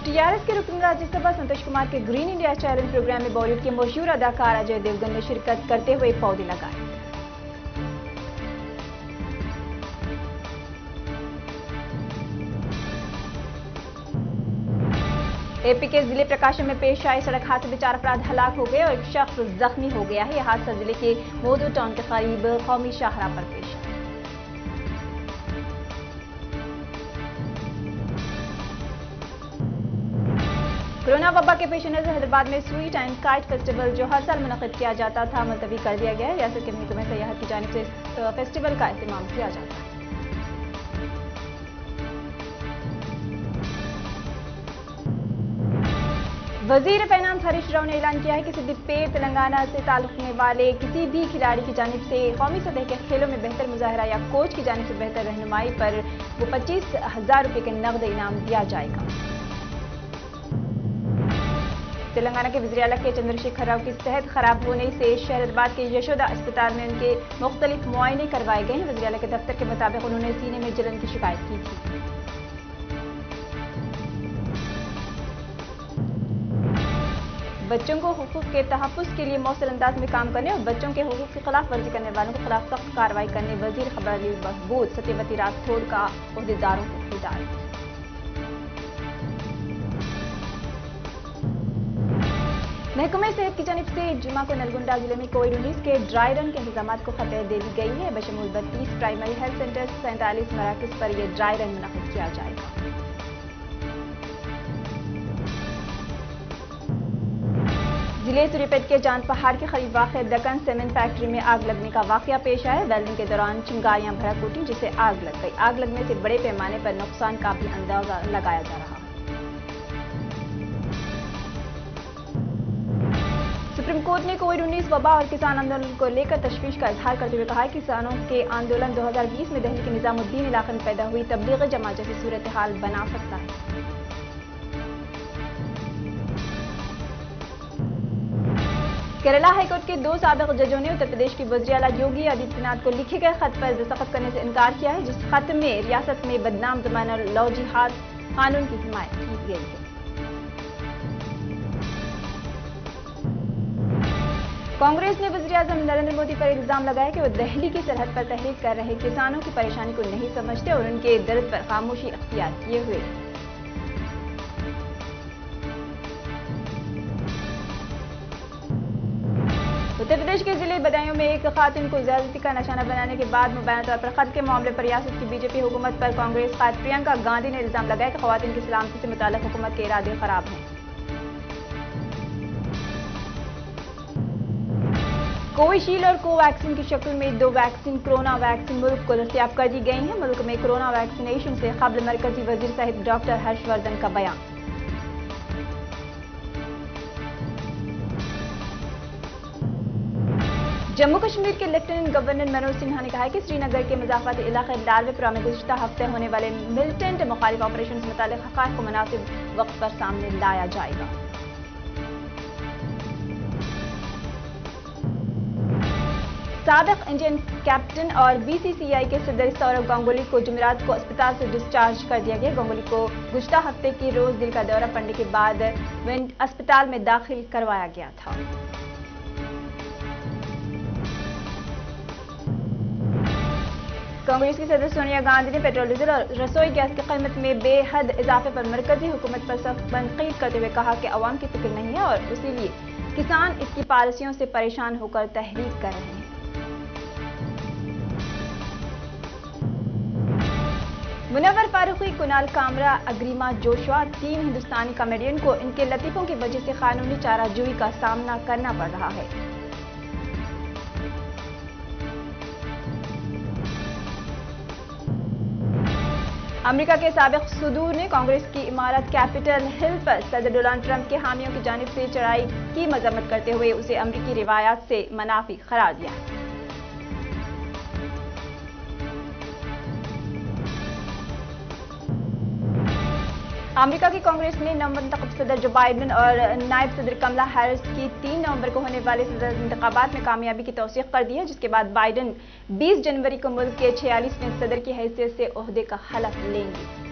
TRS के रुकन राज्यसभा संतोष कुमार के ग्रीन इंडिया चैलेंज प्रोग्राम में बॉलीवुड के मशहूर अदाकार अजय देवगन ने शिरकत करते हुए पौधे लगाए। एपी के जिले प्रकाशम में पेश आए सड़क हादसे में 4 अफराद हलाक हो गए और एक शख्स जख्मी हो गया है। यह हादसा जिले के मोदू टाउन के करीब कौमी शाहराह पर पेश आया। कोरोना वबा के पेश नजर हैदराबाद में स्वीट एंड काइट फेस्टिवल जो हर साल मुनक्किद किया जाता था मुलतवी कर दिया गया है। रियासत के महकमे सयाहत की जानिब से फेस्टिवल का एहतमाम किया जाता है। वजीर फाइनेंस हरीश राव ने ऐलान किया है कि सिद्दीपेट तेलंगाना से ताल्लुक़ वाले किसी भी खिलाड़ी की जानिब से कौमी सतह के खेलों में बेहतर मुजाहरा या कोच की जानिब से बेहतर रहनुमाई पर वो 25,000 रुपये के नकद इनाम दिया जाएगा। तेलंगाना के वज़ीर आला के चंद्रशेखर राव की सेहत खराब होने से शहराबाद के यशोदा अस्पताल में उनके मुख्तलिफ मुआयने करवाए गए हैं। वज़ीर आला के दफ्तर के मुताबिक उन्होंने सीने में जलन की शिकायत की थी। बच्चों को हुकूक के तहफ़्फ़ुज़ के लिए मौसर अंदाज में काम करने और बच्चों के हुकूक की खिलाफ वर्जी करने वालों के खिलाफ सख्त कार्रवाई करने वज़ीर खबर अली बहबूद सत्यवती राठौड़ का अहदेदारों को हिदायत। महकमे सेहत की जानिब से जुमा को नलगुंडा जिले में कोविड-19 के ड्राई रन के इंतजाम को खबर दे दी गई है। बशमूल 32 प्राइमरी हेल्थ सेंटर 47 मराकज़ पर यह ड्राई रन मुनक़्क़िद किया जाएगा। जिले सूर्यापेट के जान पहाड़ के करीब वाक़ दक्कन सीमेंट फैक्ट्री में आग लगने का वाक़या पेश आया। वेल्डिंग के दौरान चिंगारियां भड़क उठी जिससे आग लग गई। आग लगने से बड़े पैमाने पर नुकसान का भी अंदाजा लगाया जा रहा है। सुप्रीम कोर्ट ने कोविड-19 वबा और किसान आंदोलन को लेकर तशवीश का इजहार करते हुए कहा है कि किसानों के आंदोलन 2020 में दिल्ली के निजामुद्दीन इलाके में पैदा हुई तबलीगी जमात जैसी सूरत हाल बना सकता है। केरला हाईकोर्ट के 2 साबिक जजों ने उत्तर प्रदेश के वज़ीर आला योगी आदित्यनाथ को लिखे गए खत पर दस्तखत करने से इनकार किया है, जिस खत में रियासत में बदनाम ज़माना लॉ जिहाद कानून की हिमायत की गई है। कांग्रेस ने वज़ीर आज़म नरेंद्र मोदी पर इल्जाम लगाया कि वो दिल्ली की सरहद पर तहरीक कर रहे किसानों की परेशानी को नहीं समझते और उनके दर्द पर खामोशी अख्तियार किए हुए। उत्तर प्रदेश के जिले बदायूं में एक खातून को ज्यादती का निशाना बनाने के बाद मुबैना तौर पर कत्ल के मामले पर रियासत की बीजेपी हुकूमत पर कांग्रेस कायद प्रियंका गांधी ने इल्जाम लगाया कि खवातीन की सलामती से मुताल्लिक हुकूमत के इरादे खराब हैं। कोविशील्ड और कोवैक्सीन की शक्ल में 2 वैक्सीन कोरोना वैक्सीन मुल्क को दस्तयाब कर दी गई हैं। मुल्क में कोरोना वैक्सीनेशन से कबल मरकजी वजीर साहिब डॉक्टर हर्षवर्धन का बयान। जम्मू कश्मीर के लेफ्टिनेंट गवर्नर मनोज सिन्हा ने कहा है कि श्रीनगर के मज़ाफ़ाती इलाके लालवेपुरा में गुज़िश्ता हफ्ते होने वाले मिलिटेंट मुखालिफ ऑपरेशन से मुताल्लिक़ हक़ाइक़ को मुनासिब वक्त पर सामने लाया जाएगा। साबिक़ इंडियन कैप्टन और बीसीसीआई के सदर सौरव गांगुली को जुमेरात को अस्पताल से डिस्चार्ज कर दिया गया। गांगुली को गुज़िश्ता हफ्ते की रोज दिल का दौरा पड़ने के बाद अस्पताल में दाखिल करवाया गया था। कांग्रेस की सदस्य सोनिया गांधी ने पेट्रोल डीजल और रसोई गैस की कीमत में बेहद इजाफे पर मरकजी हुकूमत पर सख्त तनकीद करते हुए कहा कि अवाम की फिक्र नहीं है और इसीलिए किसान इसकी पॉलिसियों से परेशान होकर तहरीक कर रहे हैं। मुनव्वर फारूकी, कुणाल कामरा, अग्रिमा जोशुआ 3 हिंदुस्तानी कॉमेडियन को इनके लतीफों की वजह से कानूनी चाराजोई का सामना करना पड़ रहा है। अमेरिका के साबिक़ सदूर ने कांग्रेस की इमारत कैपिटल हिल पर सदर डोनाल्ड ट्रंप के हामियों की जानिब से चढ़ाई की मजम्मत करते हुए उसे अमेरिकी रिवायात से मुनाफी करार दिया। अमेरिका की कांग्रेस ने नवमंतखब सदर जो बाइडेन और नायब सदर कमला हैरिस की 3 नवंबर को होने वाले सदर इंतखाबात में कामयाबी की तौसीक कर दी है, जिसके बाद बाइडेन 20 जनवरी को मुल्क के 46वें सदर की हैसियत से ओहदे का हलफ लेंगे।